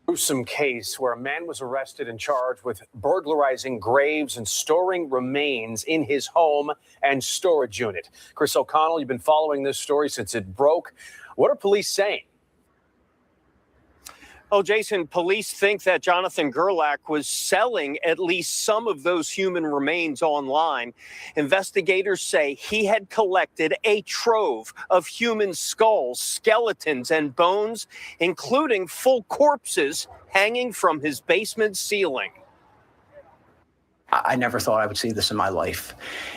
Gruesome case where a man was arrested and charged with burglarizing graves and storing remains in his home and storage unit. Chris O'Connell, you've been following this story since it broke. What are police saying? Oh, Jason, police think that Jonathan Gerlach was selling at least some of those human remains online. Investigators say he had collected a trove of human skulls, skeletons, and bones, including full corpses hanging from his basement ceiling. I never thought I would see this in my life.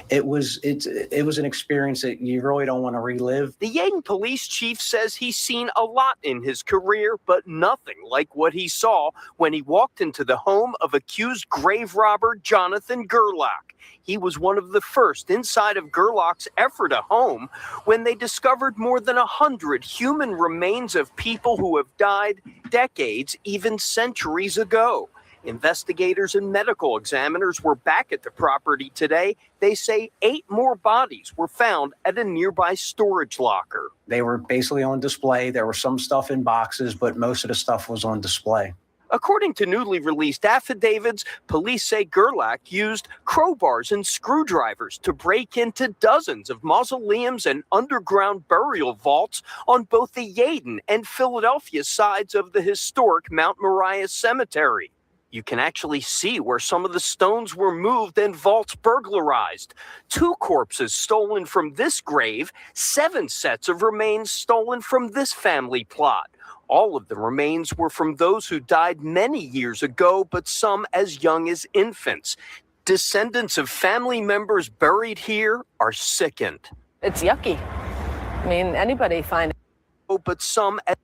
It was an experience that you really don't want to relive. The Yeadon police chief says he's seen a lot in his career, but nothing like what he saw when he walked into the home of accused grave robber Jonathan Gerlach. He was one of the first inside of Gerlach's Ephrata home when they discovered more than 100 human remains of people who have died decades, even centuries ago. Investigators and medical examiners were back at the property today. They say 8 more bodies were found at a nearby storage locker. They were basically on display. There was some stuff in boxes, but most of the stuff was on display. According to newly released affidavits, police say Gerlach used crowbars and screwdrivers to break into dozens of mausoleums and underground burial vaults on both the Yeadon and Philadelphia sides of the historic Mount Moriah Cemetery. You can actually see where some of the stones were moved and vaults burglarized. 2 corpses stolen from this grave, 7 sets of remains stolen from this family plot. All of the remains were from those who died many years ago, but some as young as infants. Descendants of family members buried here are sickened. It's yucky. I mean, anybody find it. Oh, but some as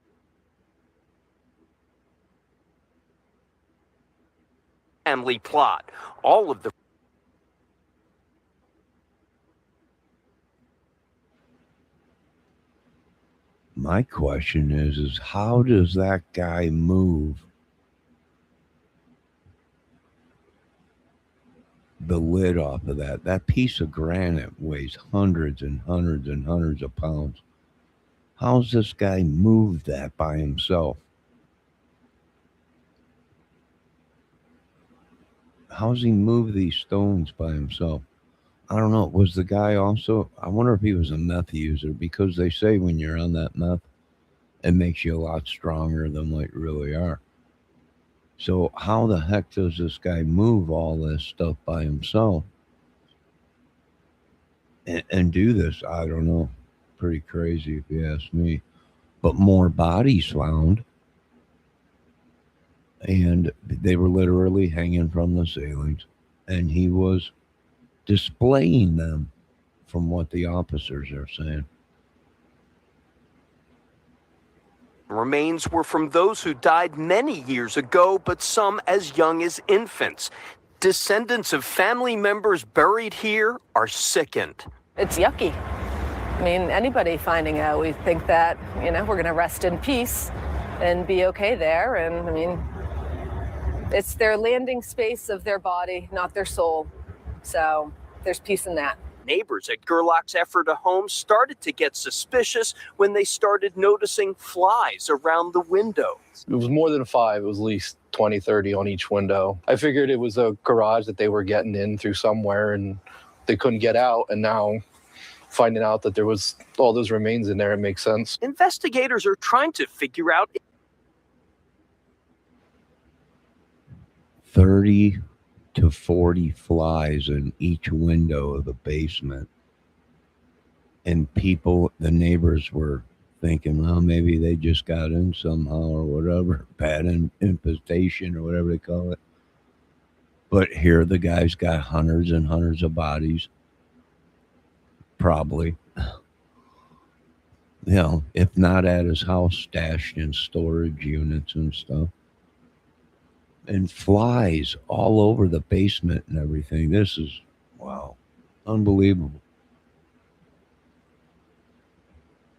family plot. All of the My question is how does that guy move the lid off of that? That piece of granite weighs hundreds and hundreds and hundreds of pounds. How's this guy move that by himself? How's he move these stones by himself? I don't know. Was the guy also, I wonder if he was a meth user, because they say when you're on that meth, it makes you a lot stronger than what you really are. So how the heck does this guy move all this stuff by himself and do this? I don't know. Pretty crazy if you ask me. But more bodies found. And they were literally hanging from the ceilings, and he was displaying them from what the officers are saying. Remains were from those who died many years ago, but some as young as infants. Descendants of family members buried here are sickened. It's yucky. I mean, anybody finding out, we think that, we're going to rest in peace and be okay there. And I mean, it's their landing space of their body, not their soul. So there's peace in that. Neighbors at Gerlach's Ephrata home started to get suspicious when they started noticing flies around the window. It was more than 5. It was at least 20, 30 on each window. I figured it was a garage that they were getting in through somewhere and they couldn't get out. And now finding out that there was all those remains in there, it makes sense. Investigators are trying to figure out 30 to 40 flies in each window of the basement. And the neighbors were thinking, well, maybe they just got in somehow or whatever, bad infestation or whatever they call it. But here the guy's got hundreds and hundreds of bodies, probably. You know, if not at his house, stashed in storage units and stuff. And flies all over the basement and everything. This is, wow, unbelievable.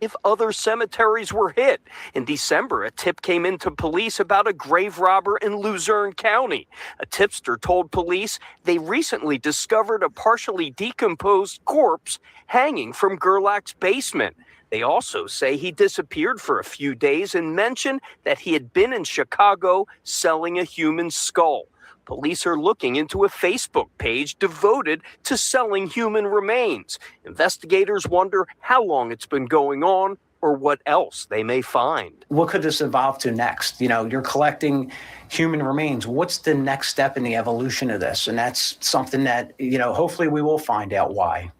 If other cemeteries were hit. In December, a tip came into police about a grave robber in Luzerne County. A tipster told police they recently discovered a partially decomposed corpse hanging from Gerlach's basement. They also say he disappeared for a few days and mentioned that he had been in Chicago selling a human skull. Police are looking into a Facebook page devoted to selling human remains. Investigators wonder how long it's been going on or what else they may find. What could this evolve to next? You know, you're collecting human remains. What's the next step in the evolution of this? And that's something that, you know, hopefully we will find out why.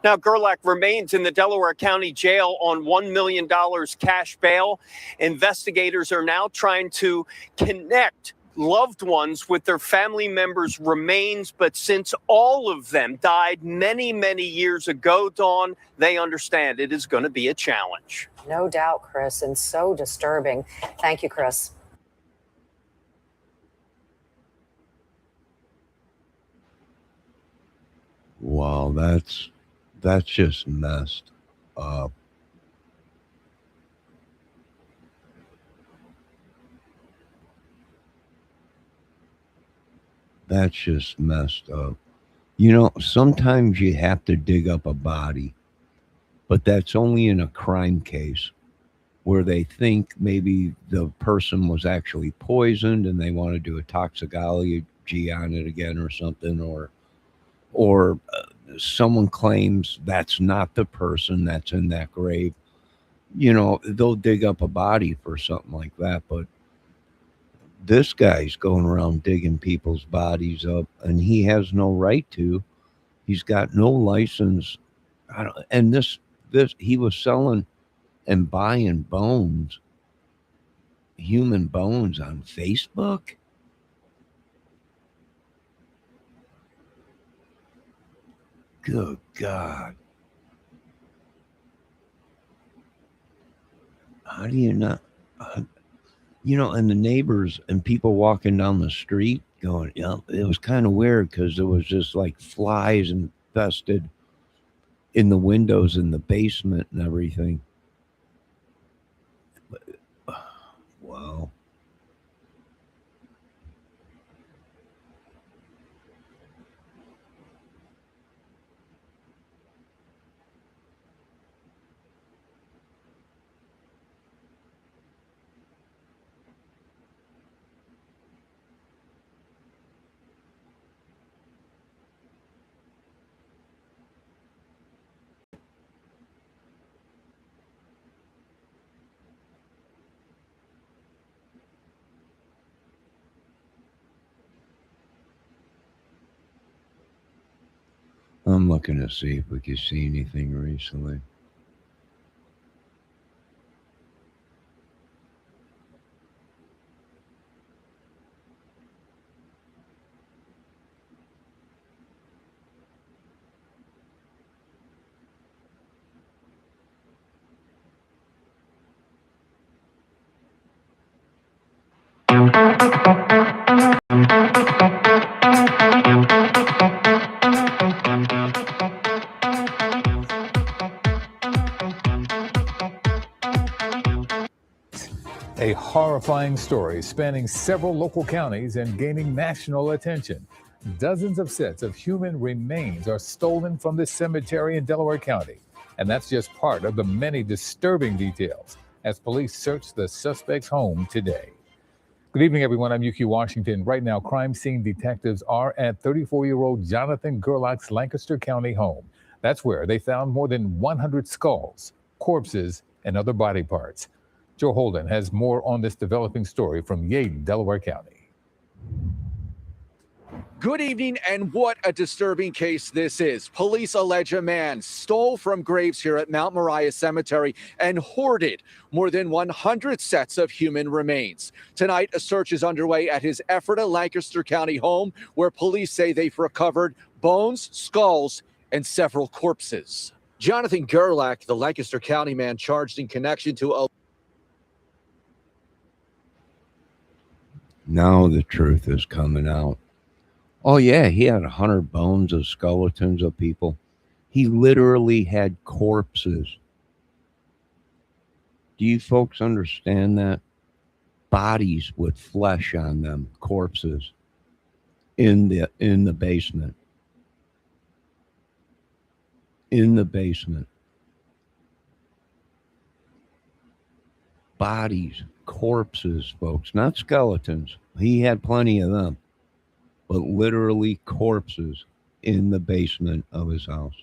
Now, Gerlach remains in the Delaware County Jail on $1 million cash bail. Investigators are now trying to connect loved ones with their family members' remains. But since all of them died many, many years ago, Dawn, they understand it is going to be a challenge. No doubt, Chris, and so disturbing. Thank you, Chris. Wow, that's just messed up. That's just messed up. You know, sometimes you have to dig up a body, but that's only in a crime case where they think maybe the person was actually poisoned and they want to do a toxicology on it again or something, or someone claims that's not the person that's in that grave. You know, they'll dig up a body for something like that, but this guy's going around digging people's bodies up and he has no right to. He's got no license. And this he was selling and buying bones, human bones, on Facebook. Good God. How do you not? You know, and the neighbors and people walking down the street going, yeah, it was kind of weird because there was just like flies infested in the windows in the basement and everything. Wow. I'm looking to see if we can see anything recently. A horrifying story spanning several local counties and gaining national attention. Dozens of sets of human remains are stolen from this cemetery in Delaware County. And that's just part of the many disturbing details as police search the suspect's home today. Good evening, everyone. I'm Yuki Washington. Right now, crime scene detectives are at 34-year-old Jonathan Gerlach's Lancaster County home. That's where they found more than 100 skulls, corpses, and other body parts. Joe Holden has more on this developing story from Yeadon, Delaware County. Good evening, and what a disturbing case this is. Police allege a man stole from graves here at Mount Moriah Cemetery and hoarded more than 100 sets of human remains. Tonight, a search is underway at his Ephrata, Lancaster County home, where police say they've recovered bones, skulls, and several corpses. Jonathan Gerlach, the Lancaster County man charged in connection to a... Now the truth is coming out. Oh, yeah, he had 100 bones of skeletons of people. He literally had corpses. Do you folks understand that? Bodies with flesh on them, corpses in the basement. In the basement. Bodies, corpses, folks, not skeletons. He had plenty of them. But literally corpses in the basement of his house.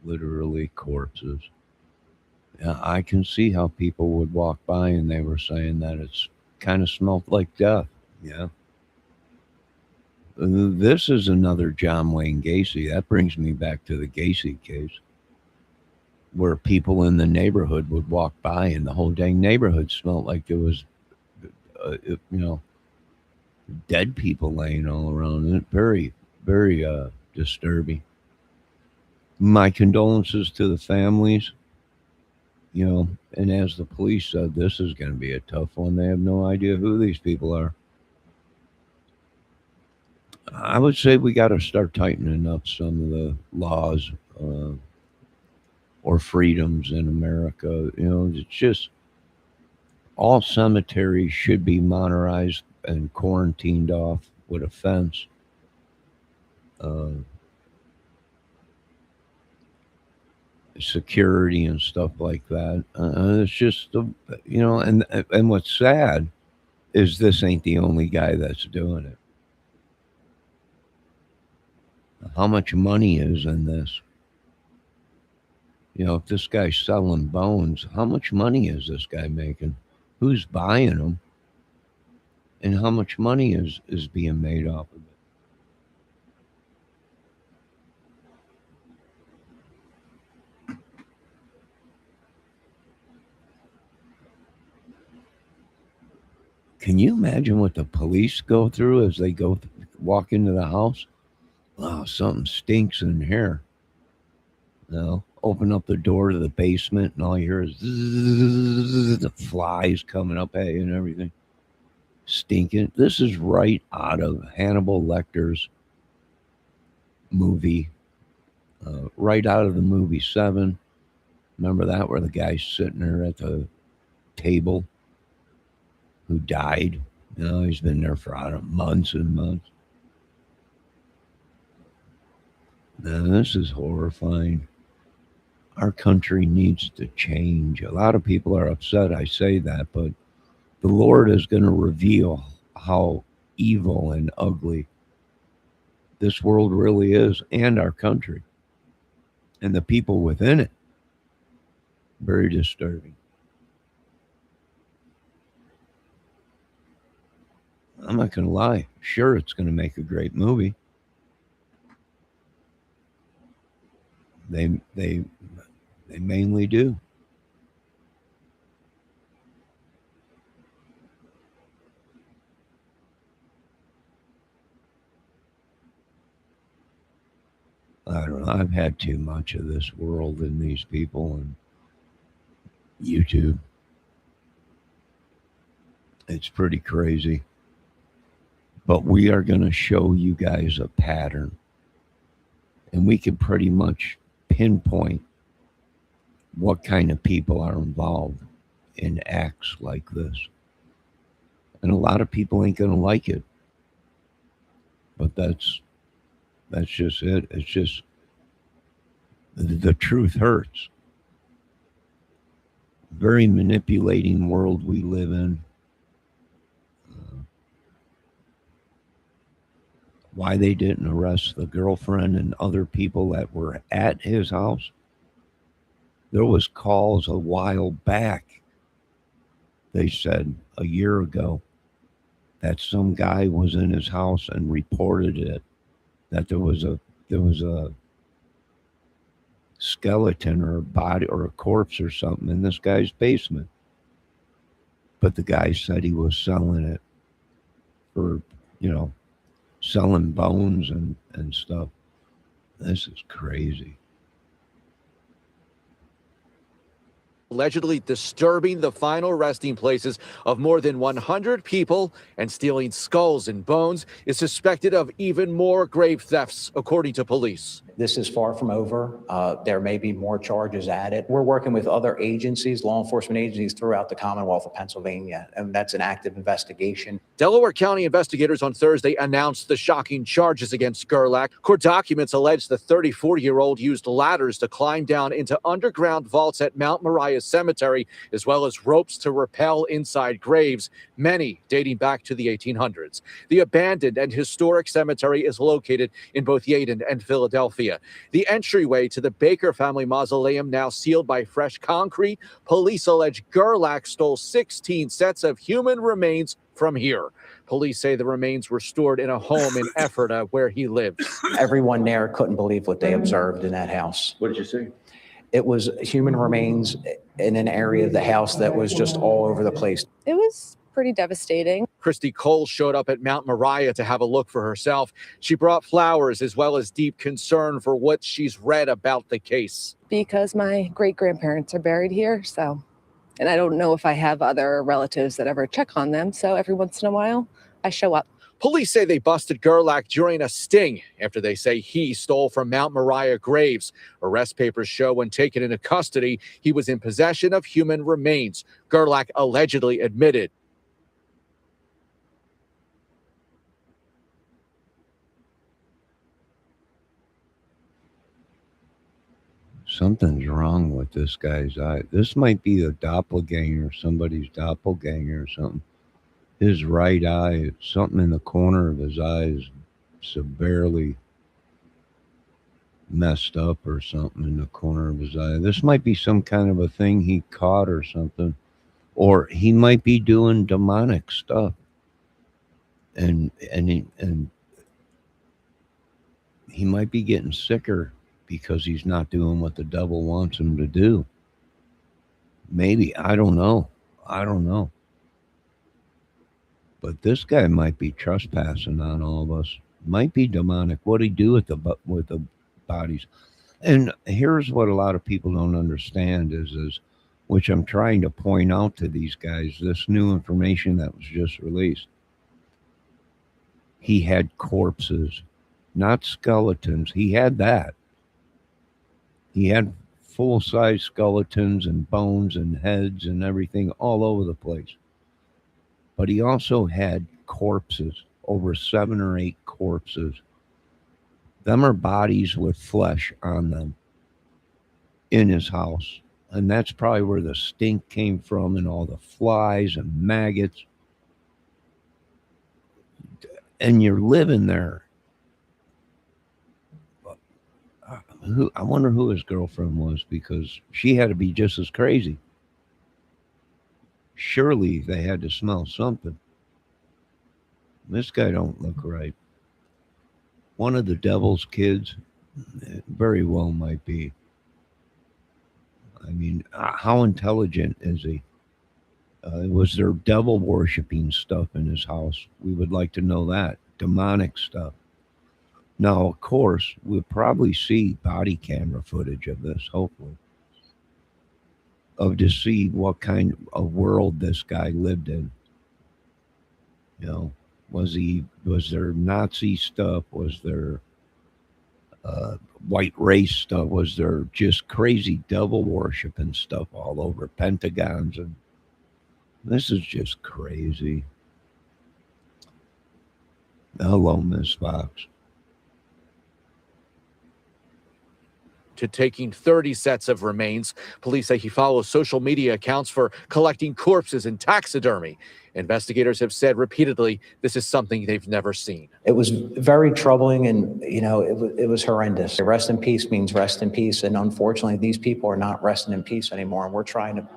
Literally corpses. Yeah, I can see how people would walk by and they were saying that it's kind of smelled like death. Yeah. This is another John Wayne Gacy. That brings me back to the Gacy case, where people in the neighborhood would walk by and the whole dang neighborhood smelled like there was, dead people laying all around. And very, very disturbing. My condolences to the families. And as the police said, this is going to be a tough one. They have no idea who these people are. I would say we got to start tightening up some of the laws or freedoms in America. It's just all cemeteries should be monitored and quarantined off with a fence. Security and stuff like that. It's just, and what's sad is this ain't the only guy that's doing it. How much money is in this? If this guy's selling bones, how much money is this guy making? Who's buying them? And how much money is being made off of it? Can you imagine what the police go through as they walk into the house? Oh, something stinks in here. Open up the door to the basement and all you hear is the flies coming up at you and everything. Stinking. This is right out of Hannibal Lecter's movie. Right out of the movie Seven. Remember that, where the guy's sitting there at the table who died? He's been there for, months and months. Now, this is horrifying. Our country needs to change. A lot of people are upset I say that, but the Lord is going to reveal how evil and ugly this world really is, and our country, and the people within it. Very disturbing. I'm not going to lie. Sure, it's going to make a great movie. They mainly do. I don't know. I've had too much of this world and these people and YouTube. It's pretty crazy. But we are going to show you guys a pattern. And we can pretty much pinpoint what kind of people are involved in acts like this. And a lot of people ain't going to like it. But that's That's just it. It's just the truth hurts. Very manipulating world we live in. Why they didn't arrest the girlfriend and other people that were at his house? There was calls a while back. They said a year ago that some guy was in his house and reported it, that there was a skeleton or a body or a corpse or something in this guy's basement. But the guy said he was selling it for, you know, selling bones and stuff. This is crazy. Allegedly disturbing the final resting places of more than 100 people and stealing skulls and bones, is suspected of even more grave thefts, according to police. This is far from over. There may be more charges added. We're working with other agencies, law enforcement agencies throughout the Commonwealth of Pennsylvania, and that's an active investigation. Delaware County investigators on Thursday announced the shocking charges against Gerlach. Court documents allege the 34-year-old used ladders to climb down into underground vaults at Mount Moriah Cemetery, as well as ropes to rappel inside graves, many dating back to the 1800s. The abandoned and historic cemetery is located in both Yeadon and Philadelphia. The entryway to the Baker family mausoleum now sealed by fresh concrete. Police allege Gerlach stole 16 sets of human remains from here. Police say the remains were stored in a home in Ephrata where he lived. Everyone there couldn't believe what they observed in that house. What did you see? It was human remains in an area of the house that was just all over the place. It was pretty devastating. Christy Cole showed up at Mount Moriah to have a look for herself. She brought flowers as well as deep concern for what she's read about the case. Because my great-grandparents are buried here, so, and I don't know if I have other relatives that ever check on them, so every once in a while I show up. Police say they busted Gerlach during a sting after they say he stole from Mount Moriah graves. Arrest papers show when taken into custody, he was in possession of human remains. Gerlach allegedly admitted. Something's wrong with this guy's eye. This might be a doppelganger, somebody's doppelganger or something. His right eye, something in the corner of his eye is severely messed up or something in the corner of his eye. This might be some kind of a thing he caught or something. Or he might be doing demonic stuff. And he might be getting sicker because he's not doing what the devil wants him to do. Maybe. I don't know. But this guy might be trespassing on all of us. Might be demonic. What'd he do with the bodies? And here's what a lot of people don't understand is which I'm trying to point out to these guys, this new information that was just released. He had corpses, not skeletons. He had that. He had full-size skeletons and bones and heads and everything all over the place. But he also had corpses, over 7 or 8 corpses. Them are bodies with flesh on them in his house. And that's probably where the stink came from and all the flies and maggots. And you're living there. I wonder who his girlfriend was, because she had to be just as crazy. Surely they had to smell something. This guy don't look right. One of the devil's kids, very well might be. I mean, how intelligent is he? Was there devil worshiping stuff in his house? We would like to know that. Demonic stuff. Now, of course, we'll probably see body camera footage of this, hopefully, to see what kind of world this guy lived in. You know, was there Nazi stuff? Was there white race stuff? Was there just crazy devil worship and stuff all over pentagons? And this is just crazy. Hello, Miss Fox. to taking 30 sets of remains. Police say he follows social media accounts for collecting corpses and taxidermy. Investigators have said repeatedly this is something they've never seen. It was very troubling, and it was horrendous. Rest in peace means rest in peace, and unfortunately, these people are not resting in peace anymore. And we're trying to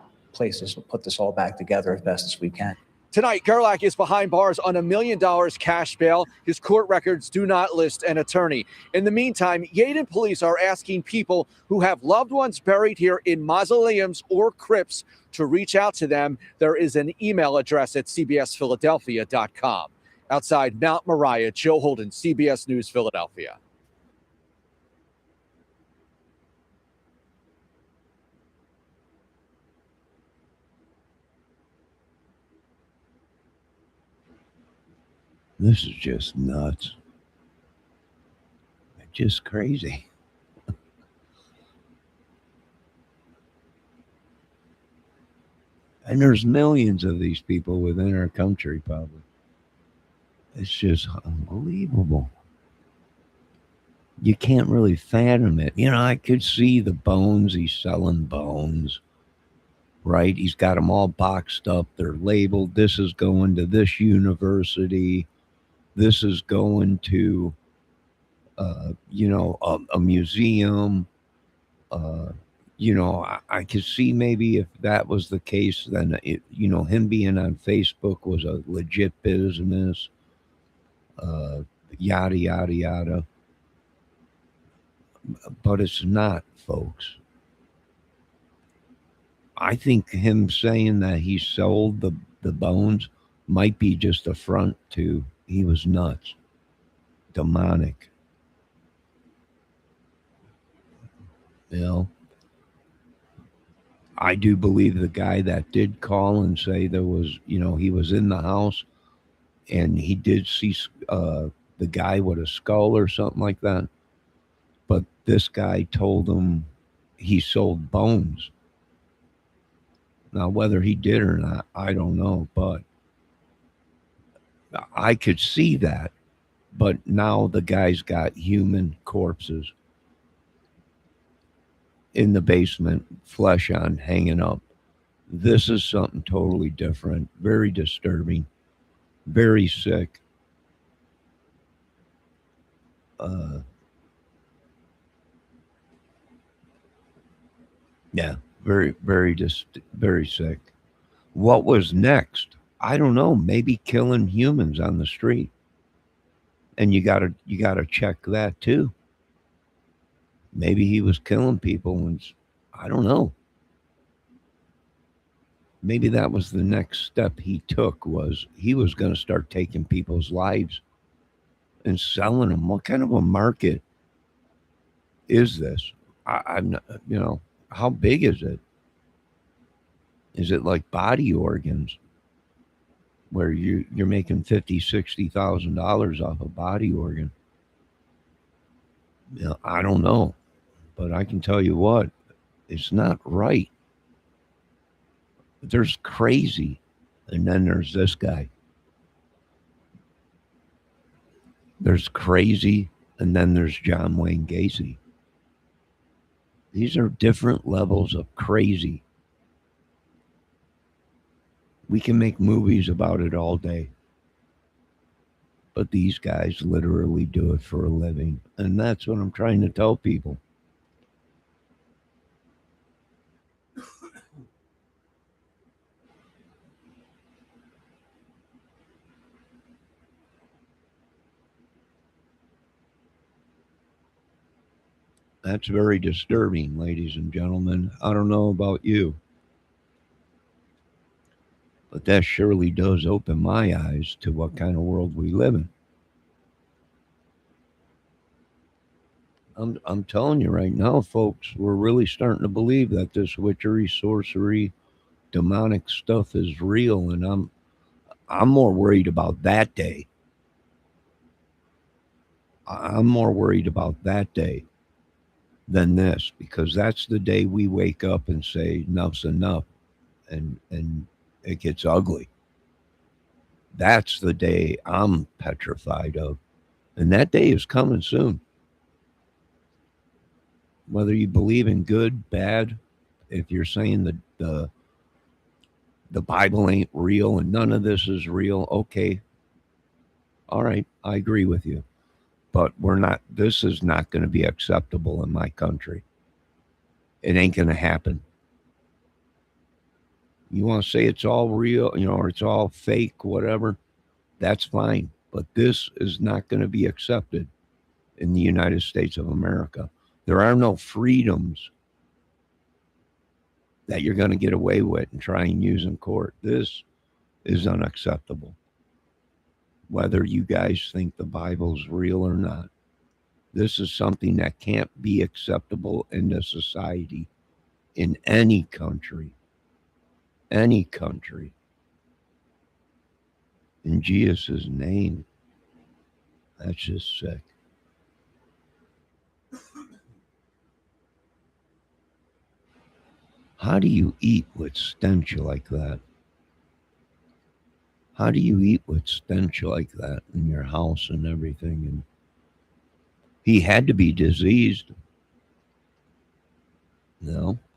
put this all back together as best as we can. Tonight, Gerlach is behind bars on $1 million cash bail. His court records do not list an attorney. In the meantime, Yeadon police are asking people who have loved ones buried here in mausoleums or crypts to reach out to them. There is an email address at cbsphiladelphia.com. Outside Mount Moriah, Joe Holden, CBS News, Philadelphia. This is just nuts. Just crazy. And there's millions of these people within our country, probably. It's just unbelievable. You can't really fathom it. I could see the bones. He's selling bones, right? He's got them all boxed up. They're labeled. This is going to this university. This is going to, a museum. I could see maybe if that was the case, then, him being on Facebook was a legit business, yada, yada, yada. But it's not, folks. I think him saying that he sold the bones might be just a front to he was nuts, demonic. I do believe the guy that did call and say there was, he was in the house and he did see the guy with a skull or something like that. But this guy told him he sold bones. Now, whether he did or not, I don't know, but I could see that. But now the guy's got human corpses in the basement, flesh on, hanging up. This is something totally different, very disturbing, very sick. Yeah, very, very, very sick. What was next? I don't know. Maybe killing humans on the street, and you gotta check that too. Maybe he was killing people, and I don't know. Maybe that was the next step he took. Was he was going to start taking people's lives and selling them? What kind of a market is this? I'm not, how big is it? Is it like body organs where you're making $50,000-$60,000 off a body organ? I don't know, but I can tell you what, it's not right. There's crazy, and then there's this guy. There's crazy, and then there's John Wayne Gacy. These are different levels of crazy. We can make movies about it all day. But these guys literally do it for a living. And that's what I'm trying to tell people. That's very disturbing, ladies and gentlemen. I don't know about you, but that surely does open my eyes to what kind of world we live in. I'm telling you right now, folks, we're really starting to believe that this witchery, sorcery, demonic stuff is real, and I'm more worried about that day. I'm more worried about that day than this, because that's the day we wake up and say enough's enough, and it gets ugly. That's the day I'm petrified of, and that day is coming soon. whether you believe in good, bad, if you're saying the Bible ain't real and none of this is real, okay. All right, I agree with you. But this is not going to be acceptable in my country. It ain't going to happen. You want to say it's all real, or it's all fake, whatever, that's fine. But this is not going to be accepted in the United States of America. There are no freedoms that you're going to get away with and try and use in court. This is unacceptable. Whether you guys think the Bible's real or not, this is something that can't be acceptable in the society in any country. Any country. In Jesus' name. That's just sick. How do you eat with stench like that? How do you eat with stench like that in your house and everything? And he had to be diseased.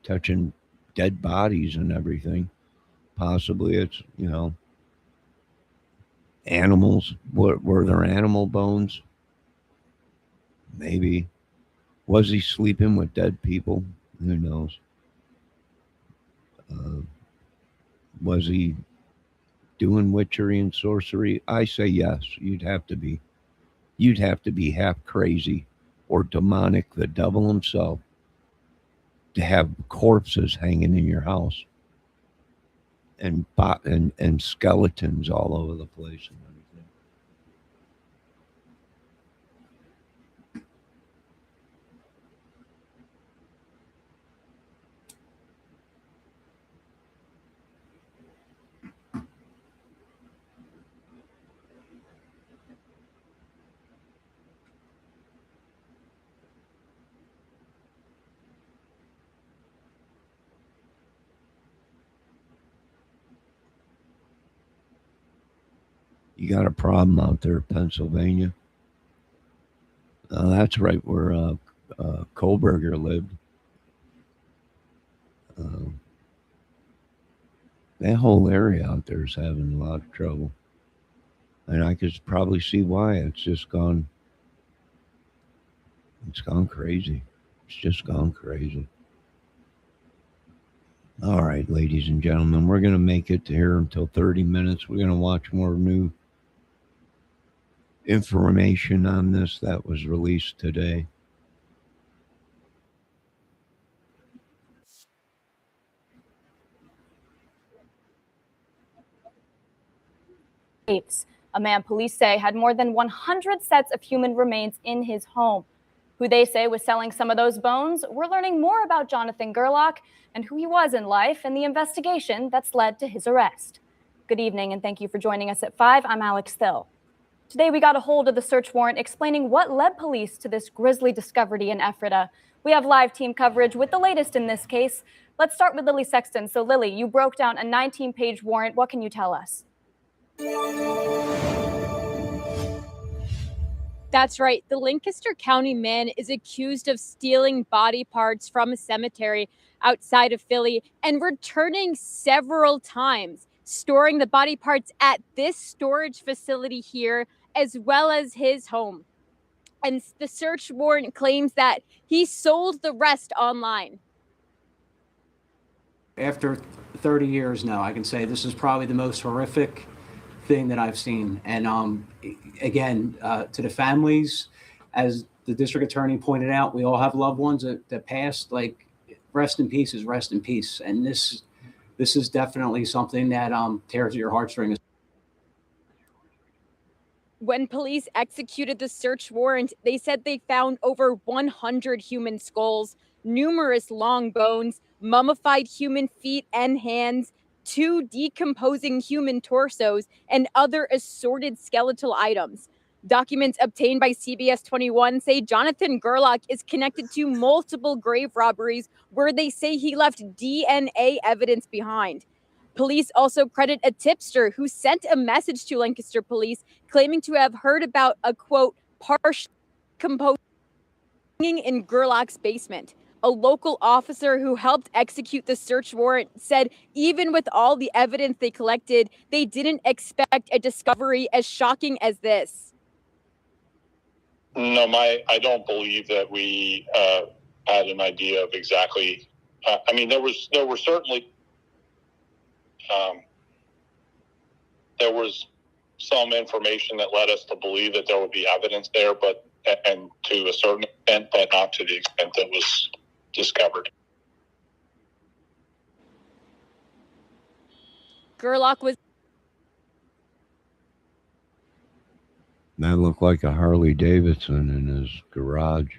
Touching dead bodies and everything. Possibly it's, animals. Were there animal bones? Maybe. Was he sleeping with dead people? Who knows? Was he doing witchery and sorcery? I say yes. You'd have to be. You'd have to be half crazy or demonic, the devil himself, to have corpses hanging in your house and skeletons all over the place and everything. You got a problem out there, Pennsylvania? That's right where Kohlberger lived. That whole area out there is having a lot of trouble. And I could probably see why. It's gone crazy. It's just gone crazy. All right, ladies and gentlemen, we're going to make it to here until 30 minutes. We're going to watch more new information on this that was released today. A man police say had more than 100 sets of human remains in his home. Who they say was selling some of those bones? We're learning more about Jonathan Gerlach and who he was in life and the investigation that's led to his arrest. Good evening and thank you for joining us at 5. I'm Alex Thill. Today we got a hold of the search warrant explaining what led police to this grisly discovery in Ephrata. We have live team coverage with the latest in this case. Let's start with Lily Sexton. So Lily, you broke down a 19-page warrant. What can you tell us? That's right. The Lancaster County man is accused of stealing body parts from a cemetery outside of Philly and returning several times, storing the body parts at this storage facility here, as well as his home. And the search warrant claims that he sold the rest online. After 30 years now, I can say this is probably the most horrific thing that I've seen. And again, to the families, as the district attorney pointed out, we all have loved ones that passed. Like, rest in peace is rest in peace. And this is definitely something that tears at your heartstrings. When police executed the search warrant, they said they found over 100 human skulls, numerous long bones, mummified human feet and hands, 2 decomposing human torsos, and other assorted skeletal items. Documents obtained by CBS 21 say Jonathan Gerlach is connected to multiple grave robberies where they say he left DNA evidence behind. Police also credit a tipster who sent a message to Lancaster police claiming to have heard about a, quote, partial decomposing in Gerlach's basement. A local officer who helped execute the search warrant said even with all the evidence they collected, they didn't expect a discovery as shocking as this. No, I don't believe that we had an idea of exactly. I mean, there were certainly there was some information that led us to believe that there would be evidence there, but and to a certain extent, but not to the extent that was discovered. Gerlach was That looked like a Harley Davidson in his garage.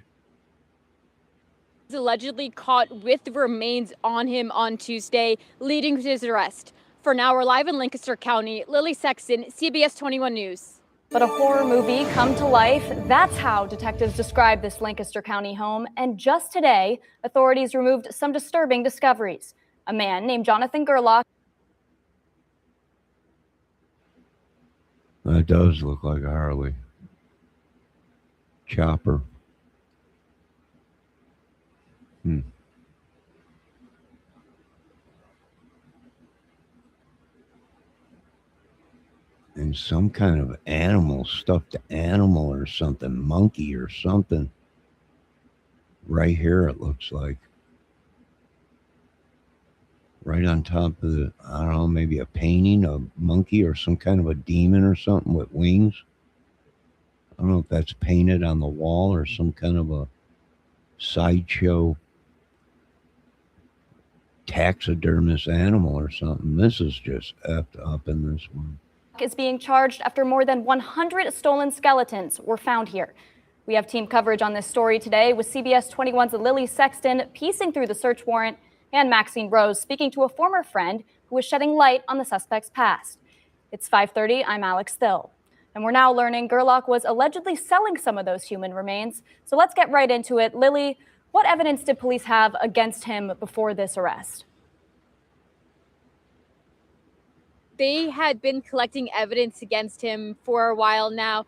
allegedly caught with the remains on him on Tuesday, leading to his arrest. For now, we're live in Lancaster County. Lily Sexton, CBS 21 News. But a horror movie come to life, that's how detectives describe this Lancaster County home. And just today, authorities removed some disturbing discoveries. A man named Jonathan Gerlach. That does look like a Harley. Chopper. And some kind of animal, stuffed animal or something, monkey or something. Right here, it looks like. Right on top of the, I don't know, maybe a painting, a monkey or some kind of a demon or something with wings. I don't know if that's painted on the wall or some kind of a sideshow taxidermist animal or something. This is just effed up in this one. Is being charged after more than 100 stolen skeletons were found here. We have team coverage on this story today with CBS 21's Lily Sexton piecing through the search warrant and Maxine Rose speaking to a former friend who is shedding light on the suspect's past. It's 5:30. I'm Alex Thill. And we're now learning Gerlach was allegedly selling some of those human remains. So let's get right into it. Lily, what evidence did police have against him before this arrest? They had been collecting evidence against him for a while now.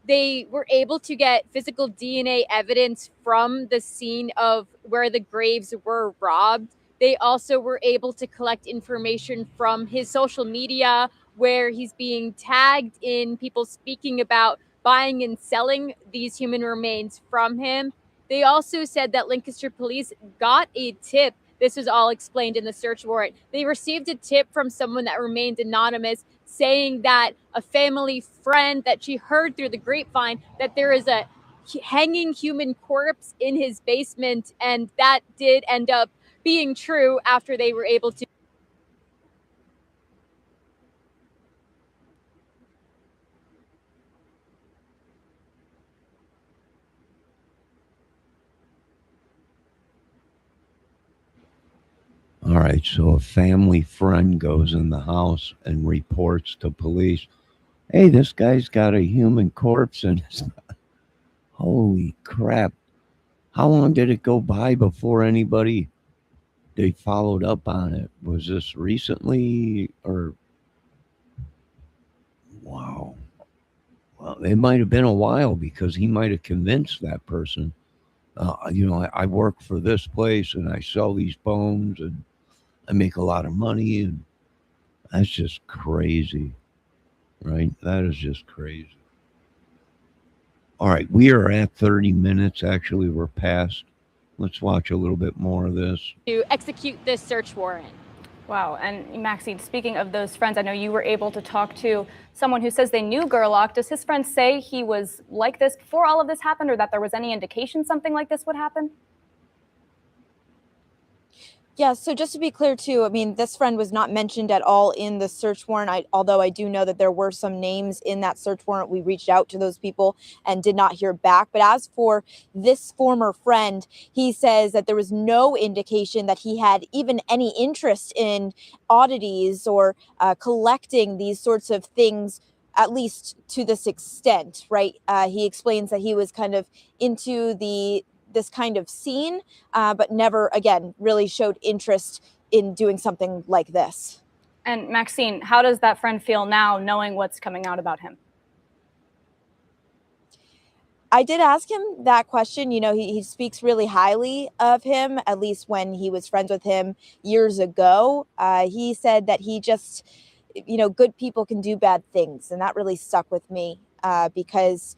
They were able to get physical DNA evidence from the scene of where the graves were robbed. They also were able to collect information from his social media where he's being tagged in people speaking about buying and selling these human remains from him. They also said that Lancaster police got a tip. This was all explained in the search warrant. They received a tip from someone that remained anonymous saying that a family friend that she heard through the grapevine that there is a hanging human corpse in his basement. And that did end up being true after they were able to. All right, so a family friend goes in the house and reports to police, hey, this guy's got a human corpse in his... Holy crap. How long did it go by before they followed up on it? Was this recently or... Wow. Well, it might have been a while because he might have convinced that person, I work for this place and I sell these bones and I make a lot of money, and that's just crazy, right? That is just crazy. All right, we are at 30 minutes. Actually, we're past. Let's watch a little bit more of this. To execute this search warrant. Wow. And Maxine, speaking of those friends, I know you were able to talk to someone who says they knew Gerlach. Does his friend say he was like this before all of this happened, or that there was any indication something like this would happen? Yeah, so just to be clear, too, I mean, this friend was not mentioned at all in the search warrant, although I do know that there were some names in that search warrant. We reached out to those people and did not hear back. But as for this former friend, he says that there was no indication that he had even any interest in oddities or collecting these sorts of things, at least to this extent, right? He explains that he was kind of into this kind of scene, but never, again, really showed interest in doing something like this. And Maxine, how does that friend feel now knowing what's coming out about him? I did ask him that question. You know, he speaks really highly of him, at least when he was friends with him years ago. He said that he just, you know, good people can do bad things. And that really stuck with me because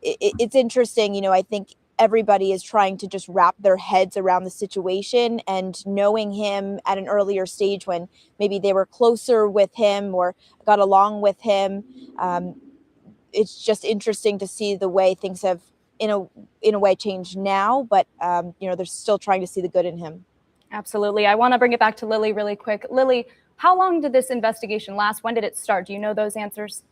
it's interesting. You know, I think everybody is trying to just wrap their heads around the situation, and knowing him at an earlier stage when maybe they were closer with him or got along with him. It's just interesting to see the way things have in a way changed now, but you know, they're still trying to see the good in him. Absolutely. I want to bring it back to Lily really quick. Lily, how long did this investigation last? When did it start? Do you know those answers?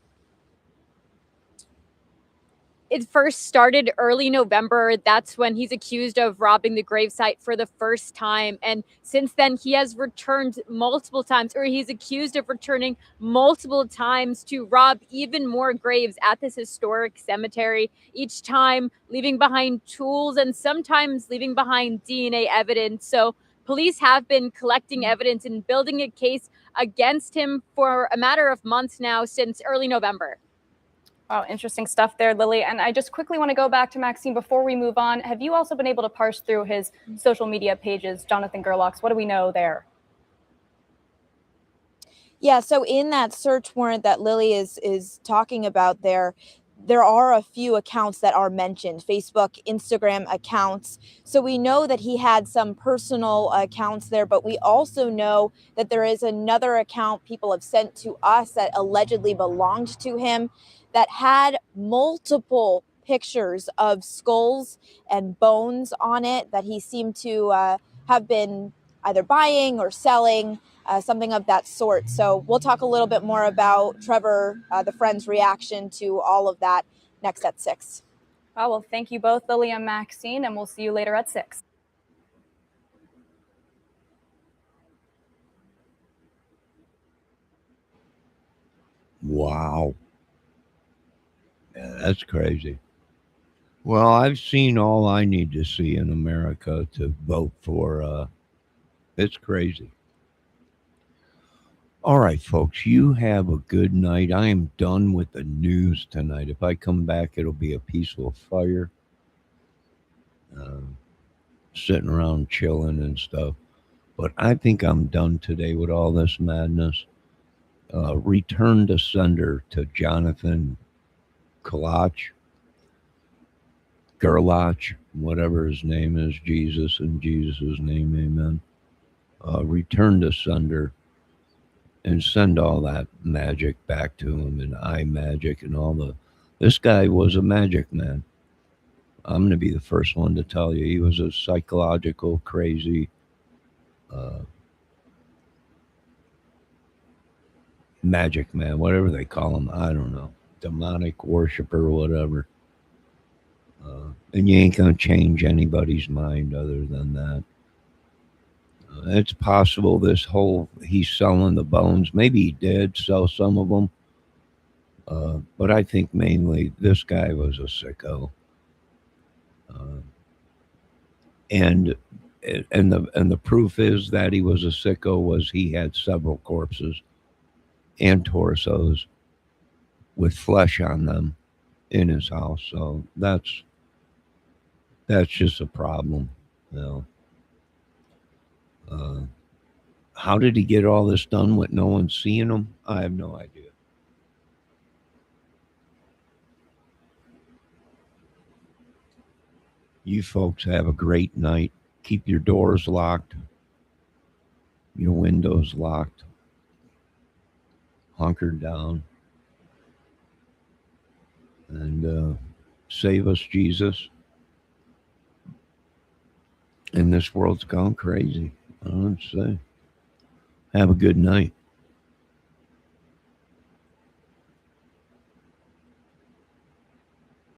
It first started early November. That's when he's accused of robbing the gravesite for the first time. And since then, he has returned multiple times, or he's accused of returning multiple times to rob even more graves at this historic cemetery, each time leaving behind tools and sometimes leaving behind DNA evidence. So police have been collecting evidence and building a case against him for a matter of months now, since early November. Wow, interesting stuff there, Lily. And I just quickly want to go back to Maxine before we move on. Have you also been able to parse through his social media pages, Jonathan Gerlach's? What do we know there? Yeah, so in that search warrant that Lily is talking about there are a few accounts that are mentioned, Facebook, Instagram accounts. So we know that he had some personal accounts there, but we also know that there is another account people have sent to us that allegedly belonged to him that had multiple pictures of skulls and bones on it that he seemed to have been either buying or selling, something of that sort. So we'll talk a little bit more about Trevor, the friend's reaction to all of that next at 6. Oh, well, thank you both, Lily and Maxine, and we'll see you later at 6. Wow. Yeah, that's crazy. Well, I've seen all I need to see in America to vote for. It's crazy. All right, folks, you have a good night. I am done with the news tonight. If I come back, it'll be a peaceful fire, sitting around chilling and stuff. But I think I'm done today with all this madness. Return to sender to Jonathan Gerlach, whatever his name is, Jesus, in Jesus' name, amen. Return to sender and send all that magic back to him, and eye magic and all the. This guy was a magic man. I'm going to be the first one to tell you he was a psychological crazy magic man, whatever they call him. I don't know, demonic worshiper, whatever. And you ain't going to change anybody's mind other than that. It's possible he's selling the bones. Maybe he did sell some of them. But I think mainly this guy was a sicko. And the proof is that he was a sicko was he had several corpses and torsos with flesh on them in his house. So that's just a problem, you know. How did he get all this done with no one seeing him? I have no idea. You folks have a great night. Keep your doors locked, your windows locked, hunkered down, and save us, Jesus. And this world's gone crazy. I don't say. Have a good night.